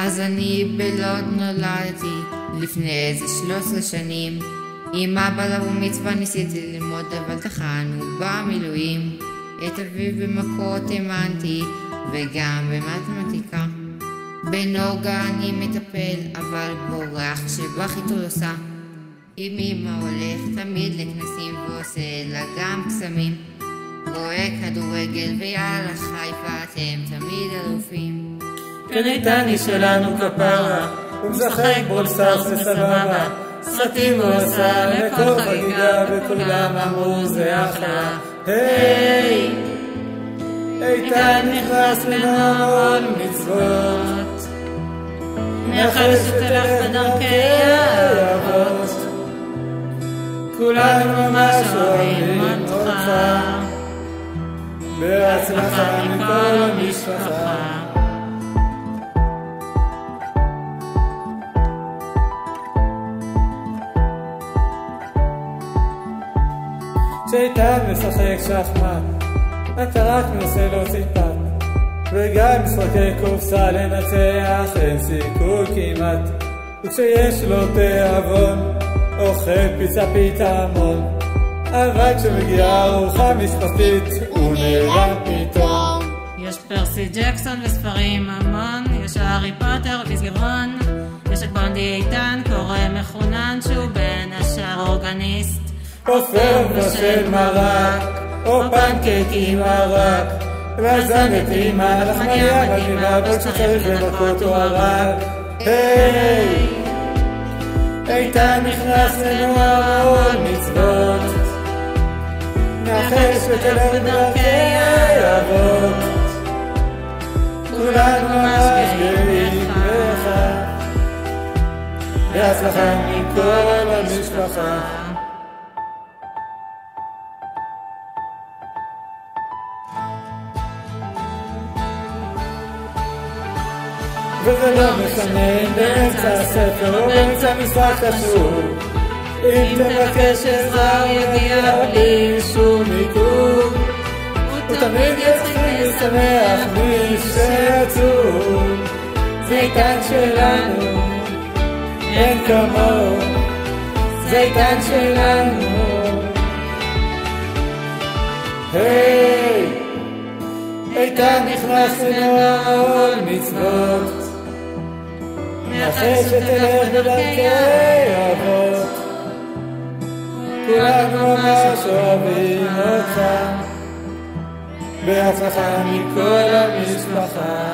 אז אני בלוד נולדתי לפני איזה 13 שנים. עם אבא לבר מצווה ניסיתי ללמוד, אבל טחנו במילואים. את אביב במכות האמנתי וגם במתמטיקה. בנוגה אני מטפל, אבל בורח שבחיתול עושה. עם אמא הולך תמיד לכנסים ועושה לה גם קסמים. רואה כדורגל ויאללה חיפה, אתם תמיד אלופים. קניתני שלנו כפרה, הוא משחק בולסטארס וסבבה. סרטים הוא עושה לכל חגיגה וכולם אמרו זה אחלה. היי, איתן נכנס לנעול מצוות, מאחל שתלך בדרכי האבות. כולנו ממש אוהבים אותך, בהצלחה מכל המשפחה. כשאיתן משחק שחמט, אתה רק מנסה להוציא פת, וגם משחקי קופסה לנצח אין סיכוי כמעט. וכשיש לו תיאבון, אוכל פיצה פיתמון, אבל כשמגיעה ארוחה משפחתית הוא נעלם פתאום. יש פרסי ג'קסון וספרים המון, יש הארי פוטר וסגרון, יש את בונדי איתן קורא מחונן שהוא בין השאר אורגניסט. עופר בשל מרק, או פנקק עם מרק, והזנת עם הלחמניה מדהימה, אבל שצריך לנקות הוא הרק. היי, איתן נכנס לנוער מצוות, נחש ותלך בדרכי האבות. כולנו ממש גאים בך, בהצלחה מכל המשפחה. וזה לא משנה אם באמצע הספר או באמצע משחק חשוב, אם תבקש עזרה הוא יגיע בלי שום עיכוב. הוא תמיד יצחיק ושמח מי שעצוב. זה איתן שלנו, אין כמוהו, זה איתן שלנו. היי, איתן נכנס לנוער מצוות, מאחל שתלך בדרכי אבות. כולנו ממש אוהבים אותך, בהצלחה מכל המשפחה.